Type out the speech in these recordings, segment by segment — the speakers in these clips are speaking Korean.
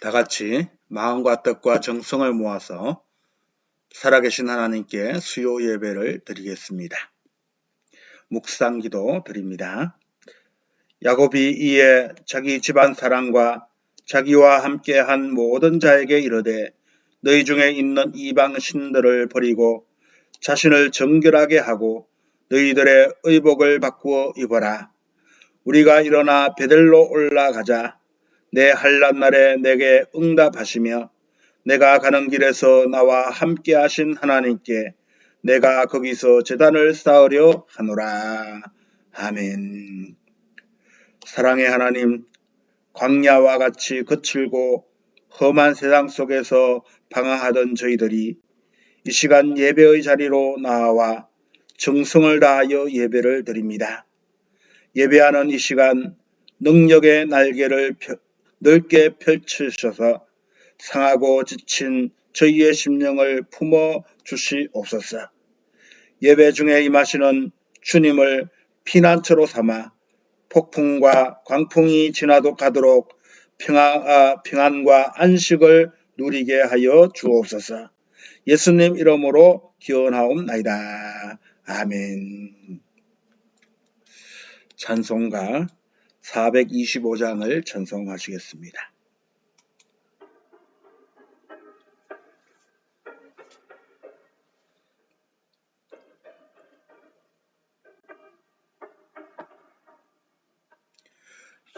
다 같이 마음과 뜻과 정성을 모아서 살아계신 하나님께 수요 예배를 드리겠습니다. 묵상 기도 드립니다. 야곱이 이에 자기 집안 사람과 자기와 함께한 모든 자에게 이르되 너희 중에 있는 이방 신들을 버리고 자신을 정결하게 하고 너희들의 의복을 바꾸어 입어라. 우리가 일어나 베델로 올라가자. 내 환난 날에 내게 응답하시며 내가 가는 길에서 나와 함께 하신 하나님께 내가 거기서 제단을 쌓으려 하노라. 아멘. 사랑의 하나님, 광야와 같이 거칠고 험한 세상 속에서 방황하던 저희들이 이 시간 예배의 자리로 나와 정성을 다하여 예배를 드립니다. 예배하는 이 시간 능력의 날개를 넓게 펼치셔서 상하고 지친 저희의 심령을 품어 주시옵소서. 예배 중에 임하시는 주님을 피난처로 삼아 폭풍과 광풍이 지나도 가도록 평안과 안식을 누리게 하여 주옵소서. 예수님 이름으로 기원하옵나이다. 아멘. 찬송가 425장을 찬송하시겠습니다.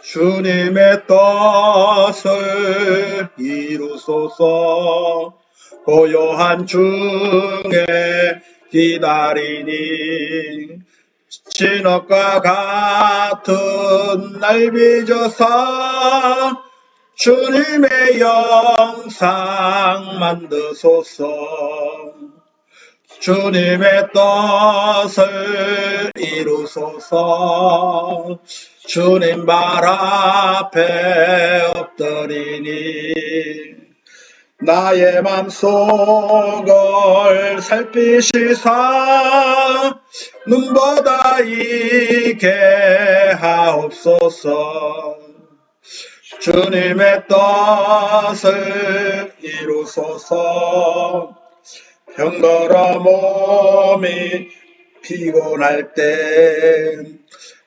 주님의 뜻을 이루소서. 고요한 중에 기다리니 진흙과 같은 날 빚어서 주님의 영상 만드소서. 주님의 뜻을 이루소서. 주님 발 앞에 엎드리니 나의 맘속을 살피시사 눈보다 이게 하옵소서. 주님의 뜻을 이루소서. 병들어 몸이 피곤할 때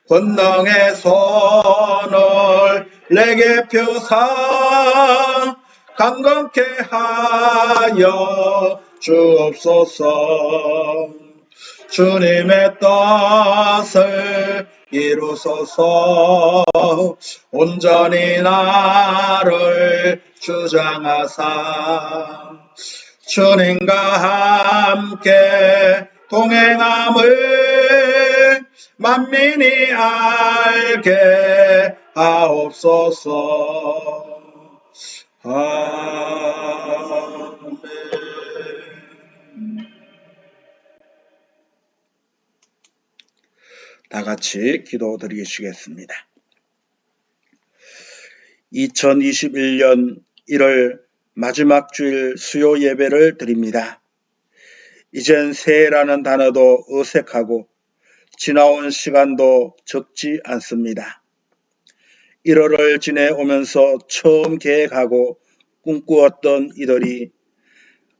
권능의 손을 내게 펴사 강건케 하여 주옵소서. 주님의 뜻을 이루소서. 온전히 나를 주장하사 주님과 함께 동행함을 만민이 알게 하옵소서. 아멘. 다 같이 기도드리시겠습니다. 2021년 1월 마지막 주일 수요 예배를 드립니다. 이젠 새해라는 단어도 어색하고 지나온 시간도 적지 않습니다. 1월을 지내오면서 처음 계획하고 꿈꾸었던 이들이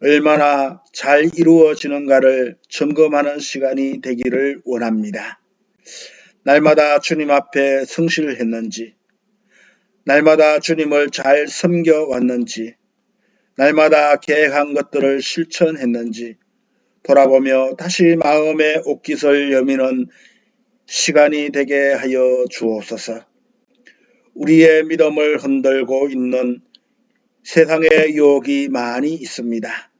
얼마나 잘 이루어지는가를 점검하는 시간이 되기를 원합니다. 날마다 주님 앞에 성실했는지, 날마다 주님을 잘 섬겨왔는지, 날마다 계획한 것들을 실천했는지 돌아보며 다시 마음의 옷깃을 여미는 시간이 되게 하여 주옵소서. 우리의 믿음을 흔들고 있는 세상의 유혹이 많이 있습니다.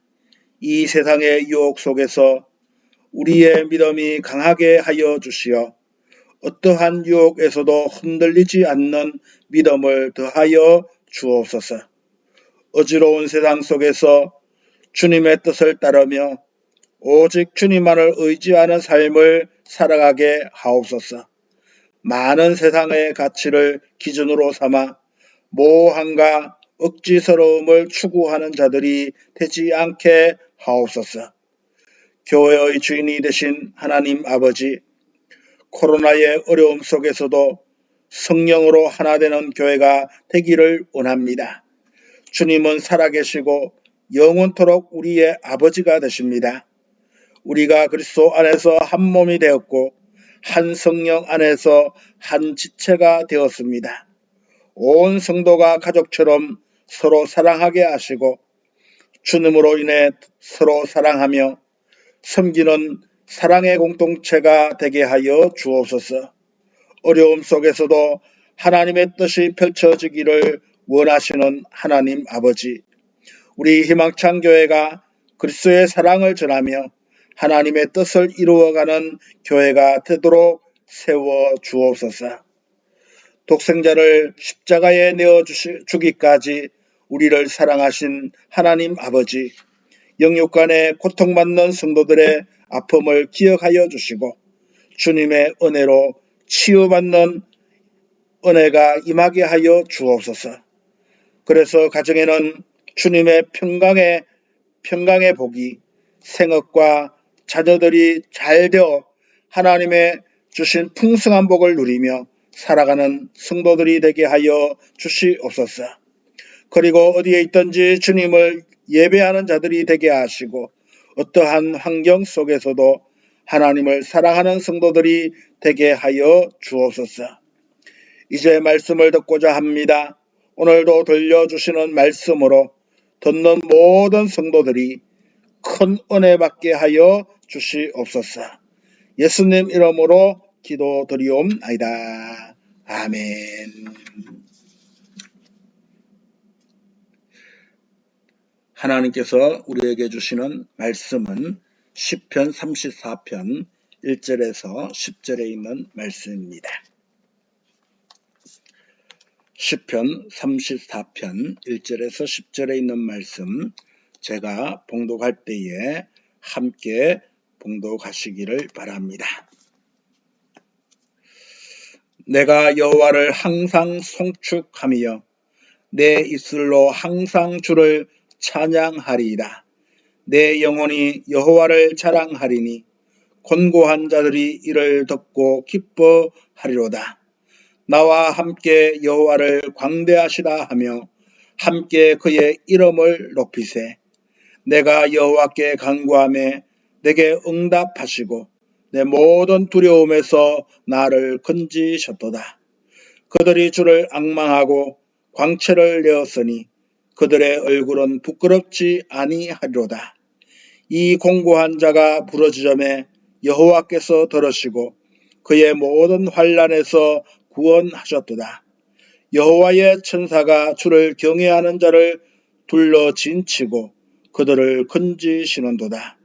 이 세상의 유혹 속에서 우리의 믿음이 강하게 하여 주시어 어떠한 유혹에서도 흔들리지 않는 믿음을 더하여 주옵소서. 어지러운 세상 속에서 주님의 뜻을 따르며 오직 주님만을 의지하는 삶을 살아가게 하옵소서. 많은 세상의 가치를 기준으로 삼아 모호함과 억지스러움을 추구하는 자들이 되지 않게 하옵소서. 교회의 주인이 되신 하나님 아버지, 코로나의 어려움 속에서도 성령으로 하나 되는 교회가 되기를 원합니다. 주님은 살아계시고 영원토록 우리의 아버지가 되십니다. 우리가 그리스도 안에서 한 몸이 되었고 한 성령 안에서 한 지체가 되었습니다. 온 성도가 가족처럼 서로 사랑하게 하시고 주님으로 인해 서로 사랑하며 섬기는 사랑의 공동체가 되게 하여 주옵소서. 어려움 속에서도 하나님의 뜻이 펼쳐지기를 원하시는 하나님 아버지, 우리 희망찬 교회가 그리스도의 사랑을 전하며 하나님의 뜻을 이루어가는 교회가 되도록 세워 주옵소서. 독생자를 십자가에 내어 주기까지 우리를 사랑하신 하나님 아버지, 영육간에 고통받는 성도들의 아픔을 기억하여 주시고 주님의 은혜로 치유받는 은혜가 임하게 하여 주옵소서. 그래서 가정에는 주님의 평강의 복이 생업과 자녀들이 잘 되어 하나님의 주신 풍성한 복을 누리며 살아가는 성도들이 되게 하여 주시옵소서. 그리고 어디에 있든지 주님을 예배하는 자들이 되게 하시고 어떠한 환경 속에서도 하나님을 사랑하는 성도들이 되게 하여 주옵소서. 이제 말씀을 듣고자 합니다. 오늘도 들려주시는 말씀으로 듣는 모든 성도들이 큰 은혜 받게 하여 주시옵소서. 예수님 이름으로 기도드리옵나이다. 아멘. 하나님께서 우리에게 주시는 말씀은 시편 34편 1절에서 10절에 있는 말씀입니다. 시편 34편 1절에서 10절에 있는 말씀, 제가 봉독할 때에 함께 봉독하시기를 바랍니다. 내가 여호와를 항상 송축하며 내 입술로 항상 주를 찬양하리이다. 내 영혼이 여호와를 자랑하리니 곤고한 자들이 이를 듣고 기뻐하리로다. 나와 함께 여호와를 광대하시다 하며 함께 그의 이름을 높이세. 내가 여호와께 간구하며 내게 응답하시고 내 모든 두려움에서 나를 건지셨도다. 그들이 주를 앙망하고 광채를 내었으니 그들의 얼굴은 부끄럽지 아니하리로다. 이 공고한 자가 부르짖음에 여호와께서 들으시고 그의 모든 환난에서 구원하셨도다. 여호와의 천사가 주를 경외하는 자를 둘러 진치고 그들을 건지시는도다.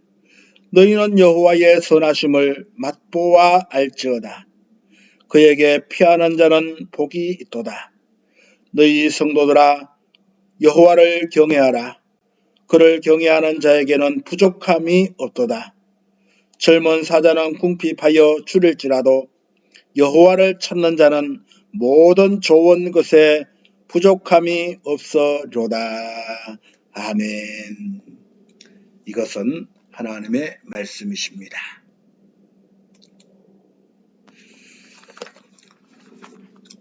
너희는 여호와의 선하심을 맛보아 알지어다. 그에게 피하는 자는 복이 있도다. 너희 성도들아, 여호와를 경외하라. 그를 경외하는 자에게는 부족함이 없도다. 젊은 사자는 궁핍하여 줄일지라도 여호와를 찾는 자는 모든 좋은 것에 부족함이 없으리로다. 아멘. 이것은 하나님의 말씀이십니다.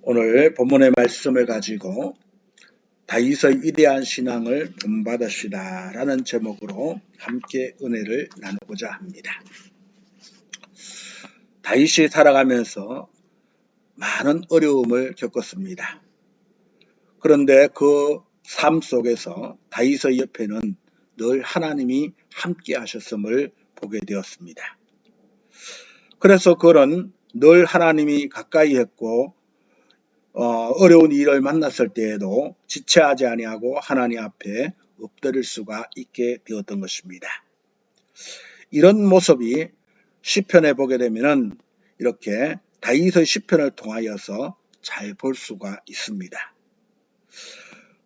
오늘 본문의 말씀을 가지고 다윗의 위대한 신앙을 본받으시다 라는 제목으로 함께 은혜를 나누고자 합니다. 다윗이 살아가면서 많은 어려움을 겪었습니다. 그런데 그 삶 속에서 다윗의 옆에는 늘 하나님이 함께 하셨음을 보게 되었습니다. 그래서 그는 늘 하나님이 가까이 했고 어려운 일을 만났을 때에도 지체하지 아니하고 하나님 앞에 엎드릴 수가 있게 되었던 것입니다. 이런 모습이 시편에 보게 되면은 이렇게 다윗의 시편을 통하여서 잘 볼 수가 있습니다.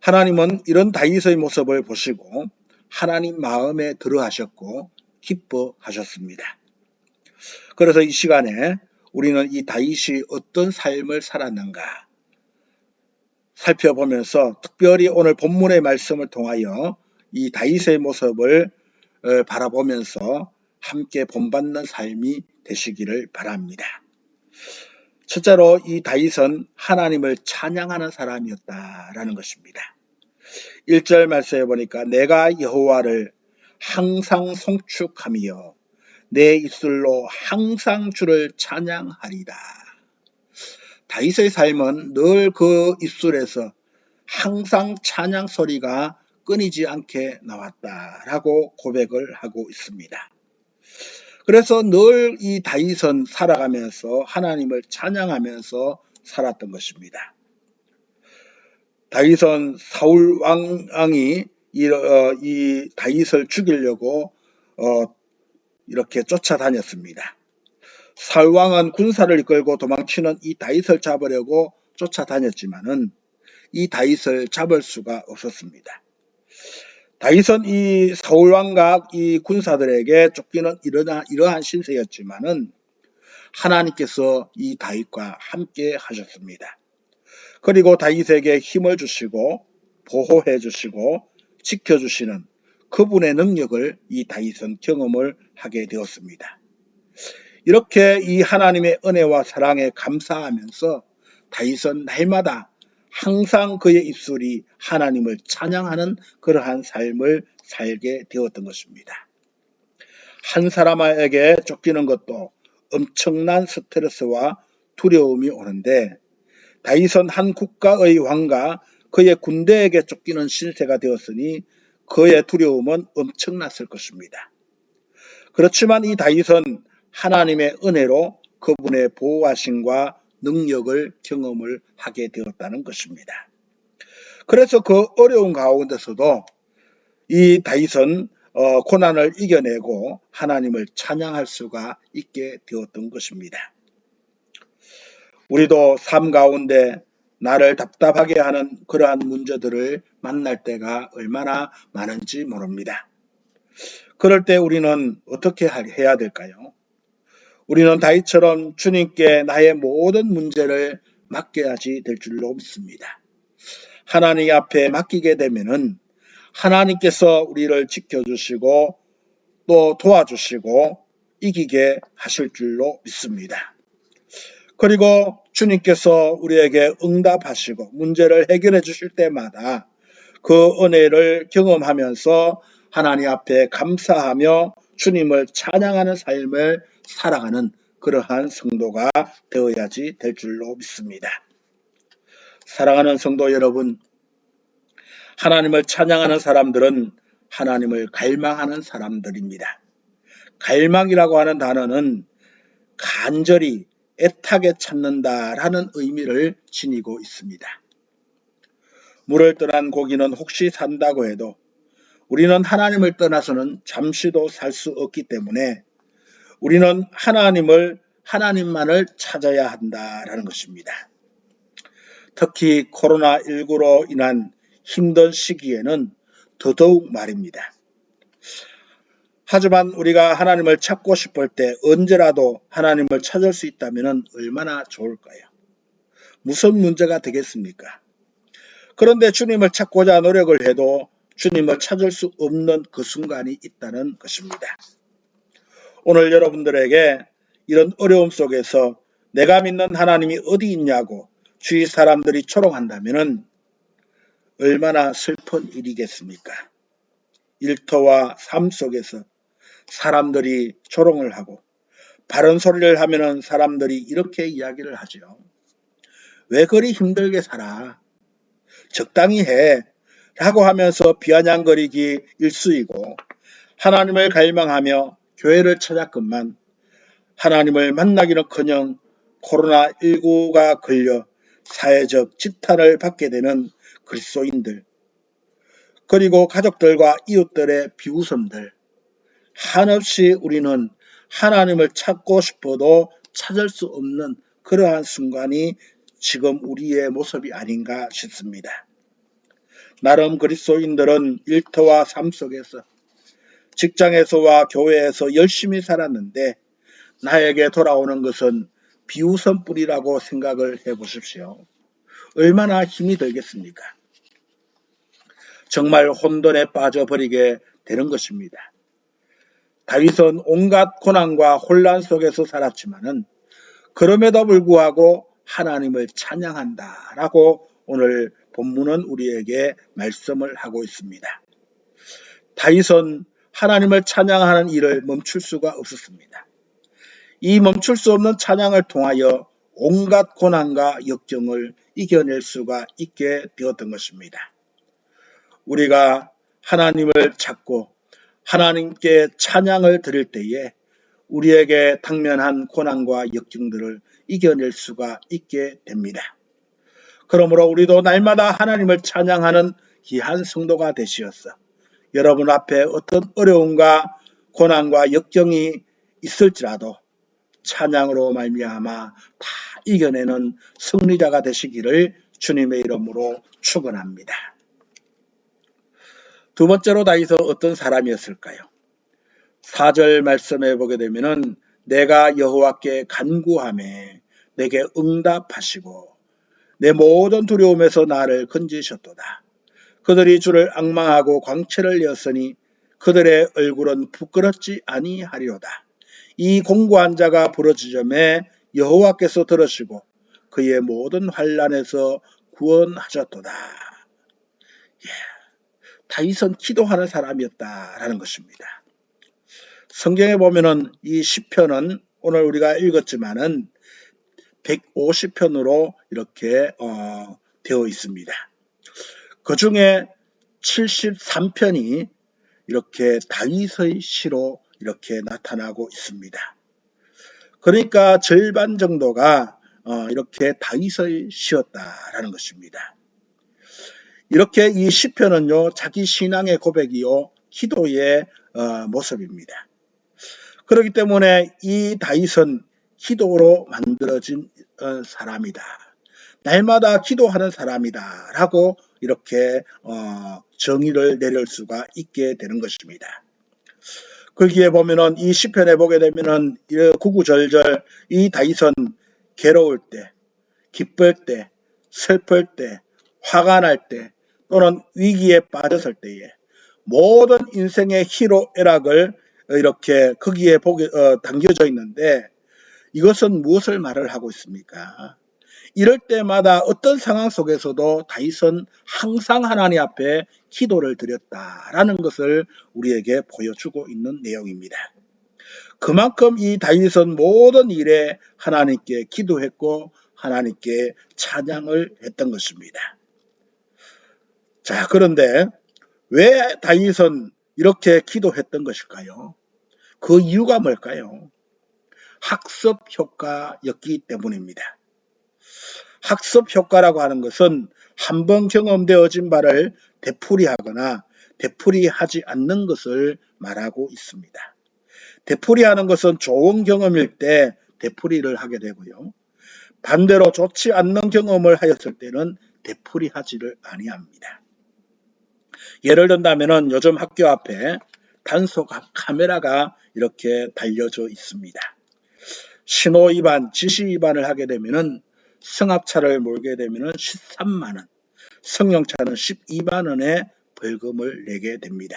하나님은 이런 다윗의 모습을 보시고 하나님 마음에 들어하셨고 기뻐하셨습니다. 그래서 이 시간에 우리는 이 다윗이 어떤 삶을 살았는가 살펴보면서 특별히 오늘 본문의 말씀을 통하여 이 다윗의 모습을 바라보면서 함께 본받는 삶이 되시기를 바랍니다. 첫째로 이 다윗은 하나님을 찬양하는 사람이었다라는 것입니다. 1절 말씀해 보니까 내가 여호와를 항상 송축하며 내 입술로 항상 주를 찬양하리라. 다윗의 삶은 늘 그 입술에서 항상 찬양 소리가 끊이지 않게 나왔다라고 고백을 하고 있습니다. 그래서 늘 이 다윗은 살아가면서 하나님을 찬양하면서 살았던 것입니다. 다윗은 사울 왕이 이 다윗을 죽이려고 이렇게 쫓아다녔습니다. 사울 왕은 군사를 이끌고 도망치는 이 다윗을 잡으려고 쫓아다녔지만은 이 다윗을 잡을 수가 없었습니다. 다윗은 이 사울 왕과 이 군사들에게 쫓기는 이러한 신세였지만은 하나님께서 이 다윗과 함께 하셨습니다. 그리고 다윗에게 힘을 주시고 보호해 주시고 지켜주시는 그분의 능력을 이 다윗은 경험을 하게 되었습니다. 이렇게 이 하나님의 은혜와 사랑에 감사하면서 다윗은 날마다 항상 그의 입술이 하나님을 찬양하는 그러한 삶을 살게 되었던 것입니다. 한 사람에게 쫓기는 것도 엄청난 스트레스와 두려움이 오는데 다윗은 한 국가의 왕과 그의 군대에게 쫓기는 신세가 되었으니 그의 두려움은 엄청났을 것입니다. 그렇지만 이 다윗은 하나님의 은혜로 그분의 보호하심과 능력을 경험을 하게 되었다는 것입니다. 그래서 그 어려운 가운데서도 이 다윗은 고난을 이겨내고 하나님을 찬양할 수가 있게 되었던 것입니다. 우리도 삶 가운데 나를 답답하게 하는 그러한 문제들을 만날 때가 얼마나 많은지 모릅니다. 그럴 때 우리는 어떻게 해야 될까요? 우리는 다윗처럼 주님께 나의 모든 문제를 맡겨야지 될 줄로 믿습니다. 하나님 앞에 맡기게 되면은 하나님께서 우리를 지켜주시고 또 도와주시고 이기게 하실 줄로 믿습니다. 그리고 주님께서 우리에게 응답하시고 문제를 해결해 주실 때마다 그 은혜를 경험하면서 하나님 앞에 감사하며 주님을 찬양하는 삶을 살아가는 그러한 성도가 되어야지 될 줄로 믿습니다. 사랑하는 성도 여러분, 하나님을 찬양하는 사람들은 하나님을 갈망하는 사람들입니다. 갈망이라고 하는 단어는 간절히 애타게 찾는다라는 의미를 지니고 있습니다. 물을 떠난 고기는 혹시 산다고 해도 우리는 하나님을 떠나서는 잠시도 살 수 없기 때문에 우리는 하나님만을 찾아야 한다라는 것입니다. 특히 코로나19로 인한 힘든 시기에는 더더욱 말입니다. 하지만 우리가 하나님을 찾고 싶을 때 언제라도 하나님을 찾을 수 있다면 얼마나 좋을까요? 무슨 문제가 되겠습니까? 그런데 주님을 찾고자 노력을 해도 주님을 찾을 수 없는 그 순간이 있다는 것입니다. 오늘 여러분들에게 이런 어려움 속에서 내가 믿는 하나님이 어디 있냐고 주위 사람들이 조롱한다면 얼마나 슬픈 일이겠습니까? 일터와 삶 속에서 사람들이 조롱을 하고 바른 소리를 하면 사람들이 이렇게 이야기를 하죠. 왜 그리 힘들게 살아? 적당히 해. 라고 하면서 비아냥거리기 일쑤이고 하나님을 갈망하며 교회를 찾았건만 하나님을 만나기는커녕 코로나19가 걸려 사회적 지탄을 받게 되는 그리스도인들, 그리고 가족들과 이웃들의 비웃음들, 한없이 우리는 하나님을 찾고 싶어도 찾을 수 없는 그러한 순간이 지금 우리의 모습이 아닌가 싶습니다. 나름 그리스도인들은 일터와 삶 속에서 직장에서와 교회에서 열심히 살았는데 나에게 돌아오는 것은 비웃음뿐이라고 생각을 해보십시오. 얼마나 힘이 들겠습니까? 정말 혼돈에 빠져버리게 되는 것입니다. 다윗은 온갖 고난과 혼란 속에서 살았지만은 그럼에도 불구하고 하나님을 찬양한다라고 오늘 본문은 우리에게 말씀을 하고 있습니다. 다윗은 하나님을 찬양하는 일을 멈출 수가 없었습니다. 이 멈출 수 없는 찬양을 통하여 온갖 고난과 역경을 이겨낼 수가 있게 되었던 것입니다. 우리가 하나님을 찾고 하나님께 찬양을 드릴 때에 우리에게 당면한 고난과 역경들을 이겨낼 수가 있게 됩니다. 그러므로 우리도 날마다 하나님을 찬양하는 귀한 성도가 되시어서 여러분 앞에 어떤 어려움과 고난과 역경이 있을지라도 찬양으로 말미암아 다 이겨내는 승리자가 되시기를 주님의 이름으로 축원합니다. 두 번째로 다윗은 어떤 사람이었을까요? 4절 말씀에 보게 되면은 내가 여호와께 간구하매 내게 응답하시고 내 모든 두려움에서 나를 건지셨도다. 그들이 주를 앙망하고 광채를 여었으니 그들의 얼굴은 부끄럽지 아니하리로다. 이 공고한 자가 부르짖음에 여호와께서 들으시고 그의 모든 환난에서 구원하셨도다. 다윗은 기도하는 사람이었다라는 것입니다. 성경에 보면은 이 시편은 오늘 우리가 읽었지만은 150편으로 이렇게 되어 있습니다. 그 중에 73편이 이렇게 다윗의 시로 이렇게 나타나고 있습니다. 그러니까 절반 정도가 이렇게 다윗의 시였다라는 것입니다. 이렇게 이 시편은요, 자기 신앙의 고백이요, 기도의 모습입니다. 그렇기 때문에 이 다윗은 기도로 만들어진 사람이다. 날마다 기도하는 사람이다. 라고 이렇게 정의를 내릴 수가 있게 되는 것입니다. 거기에 보면은 이 시편에 보게 되면은 구구절절 이 다윗은 괴로울 때, 기쁠 때, 슬플 때, 화가 날 때, 또는 위기에 빠졌을 때에 모든 인생의 희로애락을 이렇게 거기에 담겨져 있는데 이것은 무엇을 말을 하고 있습니까? 이럴 때마다 어떤 상황 속에서도 다윗은 항상 하나님 앞에 기도를 드렸다라는 것을 우리에게 보여주고 있는 내용입니다. 그만큼 이 다윗은 모든 일에 하나님께 기도했고 하나님께 찬양을 했던 것입니다. 자, 그런데 왜 다윗은 이렇게 기도했던 것일까요? 그 이유가 뭘까요? 학습 효과였기 때문입니다. 학습 효과라고 하는 것은 한번 경험되어진 바를 되풀이하거나 되풀이하지 않는 것을 말하고 있습니다. 되풀이하는 것은 좋은 경험일 때 되풀이를 하게 되고요. 반대로 좋지 않는 경험을 하였을 때는 되풀이하지를 아니합니다. 예를 든다면 요즘 학교 앞에 단속 카메라가 이렇게 달려져 있습니다. 신호 위반, 지시 위반을 하게 되면은 승합차를 몰게 되면은 13만 원, 승용차는 12만 원의 벌금을 내게 됩니다.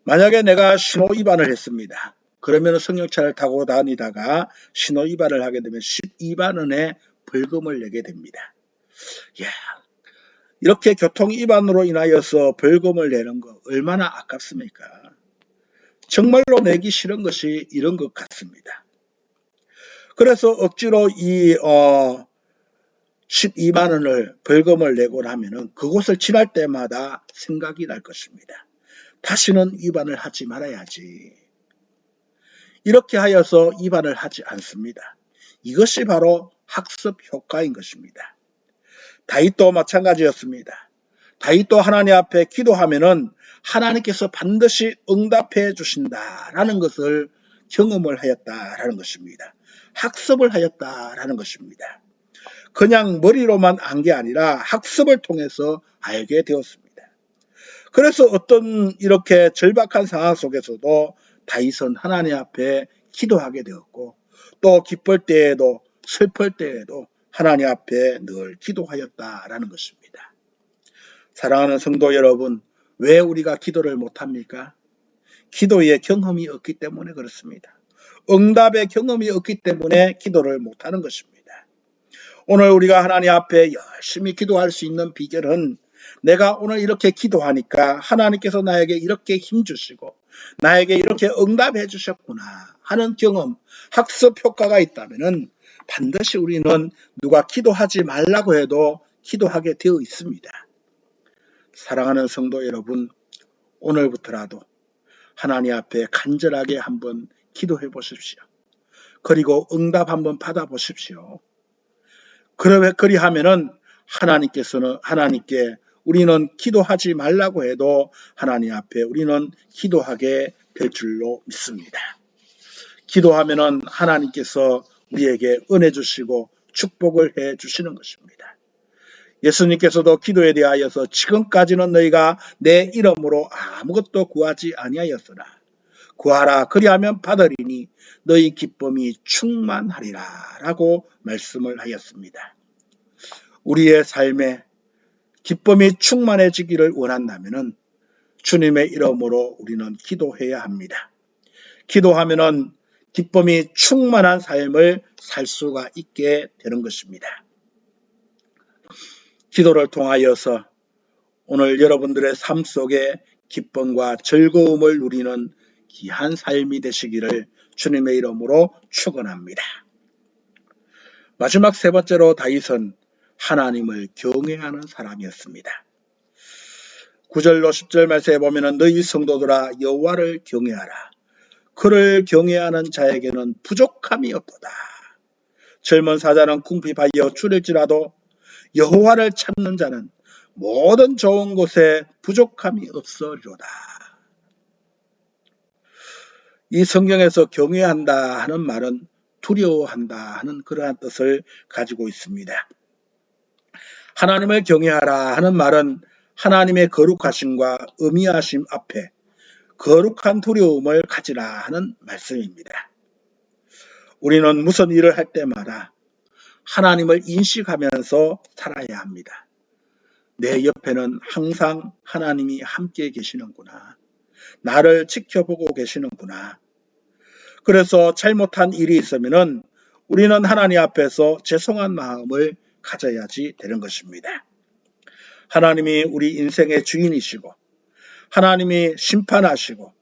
만약에 내가 신호 위반을 했습니다. 그러면 승용차를 타고 다니다가 신호 위반을 하게 되면 12만 원의 벌금을 내게 됩니다. 이렇게 교통 위반으로 인하여서 벌금을 내는 거 얼마나 아깝습니까? 정말로 내기 싫은 것이 이런 것 같습니다. 그래서 억지로 이 12만 원을 벌금을 내고 나면은 그곳을 지날 때마다 생각이 날 것입니다. 다시는 위반을 하지 말아야지. 이렇게 하여서 위반을 하지 않습니다. 이것이 바로 학습 효과인 것입니다. 다윗도 마찬가지였습니다. 다윗도 하나님 앞에 기도하면은 하나님께서 반드시 응답해 주신다라는 것을 경험을 하였다라는 것입니다. 학습을 하였다라는 것입니다. 그냥 머리로만 안 게 아니라 학습을 통해서 알게 되었습니다. 그래서 어떤 이렇게 절박한 상황 속에서도 다윗은 하나님 앞에 기도하게 되었고 또 기쁠 때에도 슬플 때에도 하나님 앞에 늘 기도하였다라는 것입니다. 사랑하는 성도 여러분, 왜 우리가 기도를 못합니까? 기도의 경험이 없기 때문에 그렇습니다. 응답의 경험이 없기 때문에 기도를 못하는 것입니다. 오늘 우리가 하나님 앞에 열심히 기도할 수 있는 비결은 내가 오늘 이렇게 기도하니까 하나님께서 나에게 이렇게 힘주시고 나에게 이렇게 응답해 주셨구나 하는 경험, 학습 효과가 있다면 반드시 우리는 누가 기도하지 말라고 해도 기도하게 되어 있습니다. 사랑하는 성도 여러분, 오늘부터라도 하나님 앞에 간절하게 한번 기도해 보십시오. 그리고 응답 한번 받아 보십시오. 그리하면은 하나님께 우리는 기도하지 말라고 해도 하나님 앞에 우리는 기도하게 될 줄로 믿습니다. 기도하면은 하나님께서 우리에게 은혜 주시고 축복을 해 주시는 것입니다. 예수님께서도 기도에 대하여서 지금까지는 너희가 내 이름으로 아무것도 구하지 아니하였으나 구하라 그리하면 받으리니 너희 기쁨이 충만하리라 라고 말씀을 하였습니다. 우리의 삶에 기쁨이 충만해지기를 원한다면 주님의 이름으로 우리는 기도해야 합니다. 기도하면은 기쁨이 충만한 삶을 살 수가 있게 되는 것입니다. 기도를 통하여서 오늘 여러분들의 삶 속에 기쁨과 즐거움을 누리는 귀한 삶이 되시기를 주님의 이름으로 축원합니다. 마지막 세 번째로 다윗은 하나님을 경외하는 사람이었습니다. 9절로 10절 말씀에 보면 너희 성도들아 여호와를 경외하라. 그를 경외하는 자에게는 부족함이 없도다. 젊은 사자는 궁핍하여 줄일지라도 여호와를 찾는 자는 모든 좋은 곳에 부족함이 없으리로다. 이 성경에서 경외한다 하는 말은 두려워한다 하는 그러한 뜻을 가지고 있습니다. 하나님을 경외하라 하는 말은 하나님의 거룩하심과 의미하심 앞에 거룩한 두려움을 가지라 하는 말씀입니다. 우리는 무슨 일을 할 때마다 하나님을 인식하면서 살아야 합니다. 내 옆에는 항상 하나님이 함께 계시는구나. 나를 지켜보고 계시는구나. 그래서 잘못한 일이 있으면 우리는 하나님 앞에서 죄송한 마음을 가져야지 되는 것입니다. 하나님이 우리 인생의 주인이시고 하나님이 심판하시고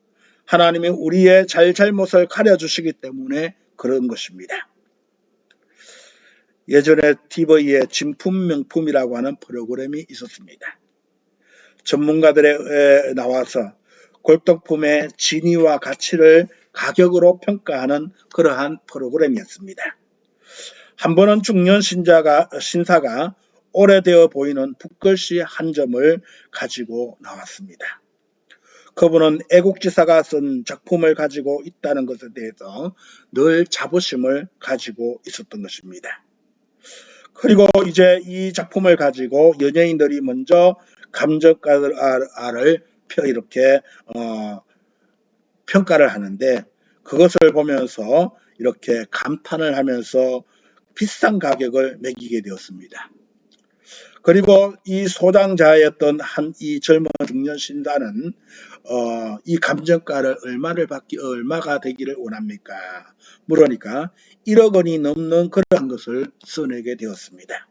하나님이 우리의 잘못을 가려주시기 때문에 그런 것입니다. 예전에 TV에 진품 명품이라고 하는 프로그램이 있었습니다. 전문가들이 나와서 골동품의 진위와 가치를 가격으로 평가하는 그러한 프로그램이었습니다. 한 번은 중년 신사가 오래되어 보이는 붓글씨 한 점을 가지고 나왔습니다. 그분은 애국지사가 쓴 작품을 가지고 있다는 것에 대해서 늘 자부심을 가지고 있었던 것입니다. 그리고 이제 이 작품을 가지고 연예인들이 먼저 감정가를 이렇게 평가를 하는데 그것을 보면서 이렇게 감탄을 하면서 비싼 가격을 매기게 되었습니다. 그리고 이 소장자였던 이 젊은 중년 신사는 이 감정가를 얼마가 되기를 원합니까? 물으니까 1억 원이 넘는 그러한 것을 써내게 되었습니다.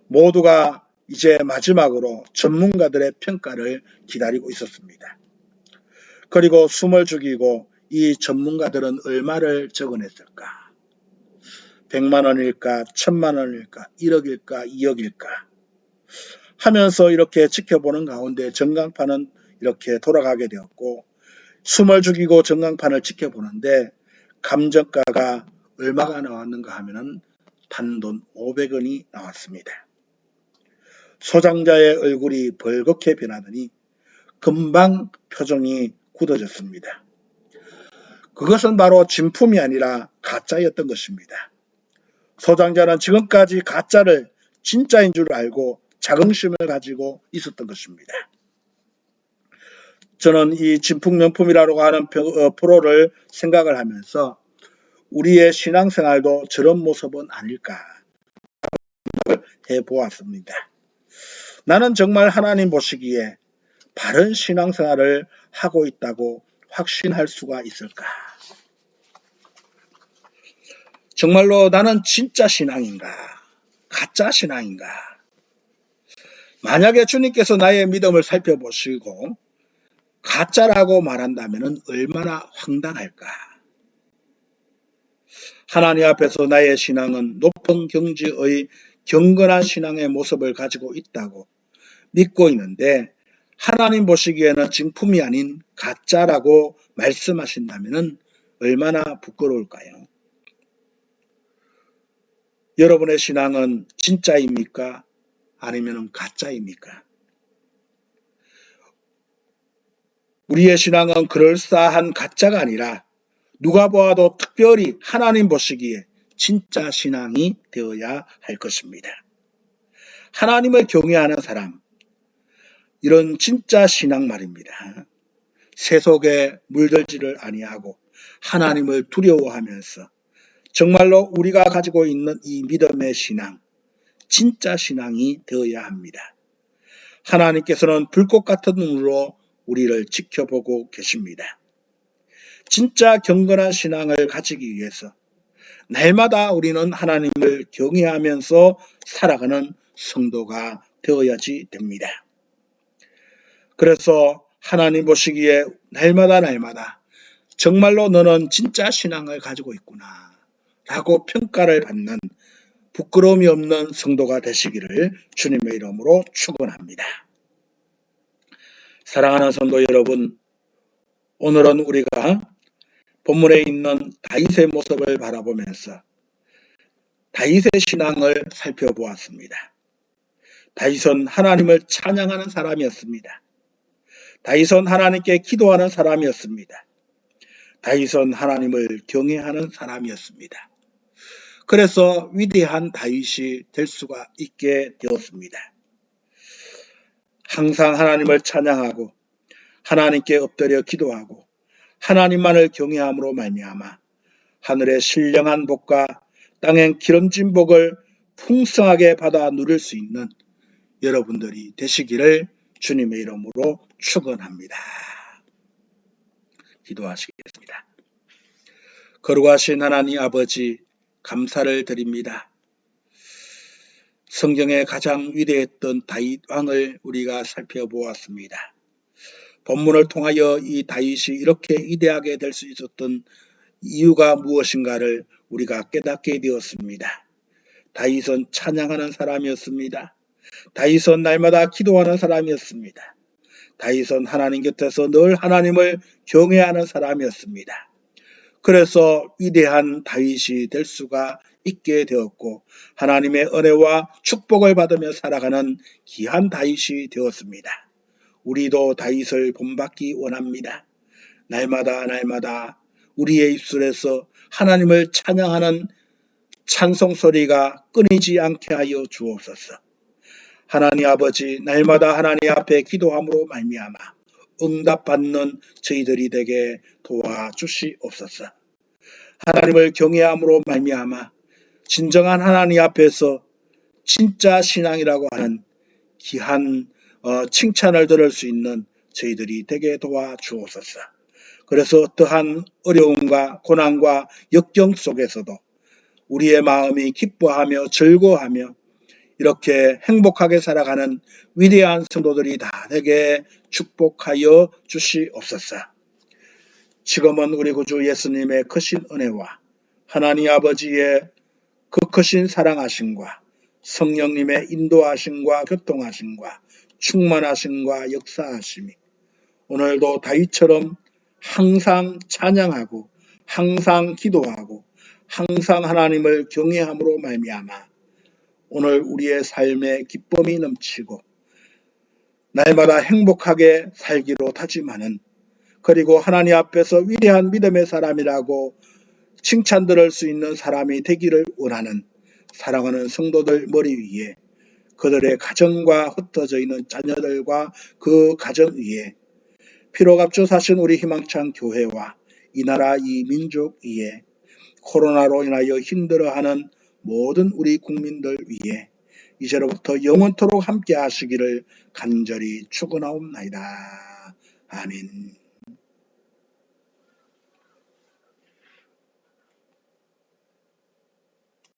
모두가 이제 마지막으로 전문가들의 평가를 기다리고 있었습니다. 그리고 숨을 죽이고 이 전문가들은 얼마를 적어냈을까? 100만 원일까? 1000만 원일까? 1억일까? 2억일까? 하면서 이렇게 지켜보는 가운데 전광판은 이렇게 돌아가게 되었고 숨을 죽이고 전광판을 지켜보는데 감정가가 얼마가 나왔는가 하면은 단돈 500원이 나왔습니다. 소장자의 얼굴이 벌겋게 변하더니 금방 표정이 굳어졌습니다. 그것은 바로 진품이 아니라 가짜였던 것입니다. 소장자는 지금까지 가짜를 진짜인 줄 알고 자긍심을 가지고 있었던 것입니다. 저는 이 진품명품이라고 하는 프로를 생각을 하면서 우리의 신앙생활도 저런 모습은 아닐까 해보았습니다. 나는 정말 하나님 보시기에 바른 신앙생활을 하고 있다고 확신할 수가 있을까? 정말로 나는 진짜 신앙인가? 가짜 신앙인가? 만약에 주님께서 나의 믿음을 살펴보시고 가짜라고 말한다면 얼마나 황당할까? 하나님 앞에서 나의 신앙은 높은 경지의 경건한 신앙의 모습을 가지고 있다고 믿고 있는데 하나님 보시기에는 증품이 아닌 가짜라고 말씀하신다면 얼마나 부끄러울까요? 여러분의 신앙은 진짜입니까? 아니면 가짜입니까? 우리의 신앙은 그럴싸한 가짜가 아니라 누가 보아도 특별히 하나님 보시기에 진짜 신앙이 되어야 할 것입니다. 하나님을 경외하는 사람, 이런 진짜 신앙 말입니다. 세속에 물들지를 아니하고 하나님을 두려워하면서 정말로 우리가 가지고 있는 이 믿음의 신앙, 진짜 신앙이 되어야 합니다. 하나님께서는 불꽃 같은 눈으로 우리를 지켜보고 계십니다. 진짜 경건한 신앙을 가지기 위해서 날마다 우리는 하나님을 경외하면서 살아가는 성도가 되어야지 됩니다. 그래서 하나님 보시기에 날마다 정말로 너는 진짜 신앙을 가지고 있구나 라고 평가를 받는 부끄러움이 없는 성도가 되시기를 주님의 이름으로 축원합니다. 사랑하는 성도 여러분, 오늘은 우리가 본문에 있는 다윗의 모습을 바라보면서 다윗의 신앙을 살펴보았습니다. 다윗은 하나님을 찬양하는 사람이었습니다. 다윗은 하나님께 기도하는 사람이었습니다. 다윗은 하나님을 경외하는 사람이었습니다. 그래서 위대한 다윗이 될 수가 있게 되었습니다. 항상 하나님을 찬양하고 하나님께 엎드려 기도하고 하나님만을 경외함으로 말미암아 하늘의 신령한 복과 땅의 기름진 복을 풍성하게 받아 누릴 수 있는 여러분들이 되시기를 주님의 이름으로 축원합니다. 기도하시겠습니다. 거룩하신 하나님 아버지, 감사를 드립니다. 성경에 가장 위대했던 다윗 왕을 우리가 살펴보았습니다. 본문을 통하여 이 다윗이 이렇게 위대하게 될 수 있었던 이유가 무엇인가를 우리가 깨닫게 되었습니다. 다윗은 찬양하는 사람이었습니다. 다윗은 날마다 기도하는 사람이었습니다. 다윗은 하나님 곁에서 늘 하나님을 경외하는 사람이었습니다. 그래서 위대한 다윗이 될 수가 있게 되었고 하나님의 은혜와 축복을 받으며 살아가는 귀한 다윗이 되었습니다. 우리도 다윗을 본받기 원합니다. 날마다 우리의 입술에서 하나님을 찬양하는 찬송 소리가 끊이지 않게 하여 주옵소서. 하나님 아버지, 날마다 하나님 앞에 기도함으로 말미암아 응답받는 저희들이 되게 도와주시옵소서. 하나님을 경외함으로 말미암아 진정한 하나님 앞에서 진짜 신앙이라고 하는 귀한 칭찬을 들을 수 있는 저희들이 되게 도와주옵소서. 그래서 어떠한 어려움과 고난과 역경 속에서도 우리의 마음이 기뻐하며 즐거워하며 이렇게 행복하게 살아가는 위대한 성도들이 다 되게 축복하여 주시옵소서. 지금은 우리 구주 예수님의 크신 은혜와 하나님 아버지의 그 크신 사랑하심과 성령님의 인도하심과 교통하심과 충만하심과 역사하심이 오늘도 다윗처럼 항상 찬양하고 항상 기도하고 항상 하나님을 경외함으로 말미암아 오늘 우리의 삶에 기쁨이 넘치고 날마다 행복하게 살기로 다짐하는 그리고 하나님 앞에서 위대한 믿음의 사람이라고 칭찬 들을 수 있는 사람이 되기를 원하는 사랑하는 성도들 머리 위에 그들의 가정과 흩어져 있는 자녀들과 그 가정 위에 피로 값주 사신 우리 희망찬 교회와 이 나라 이 민족 위에 코로나로 인하여 힘들어하는 모든 우리 국민들 위에 이제로부터 영원토록 함께 하시기를 간절히 축원하옵나이다. 아멘.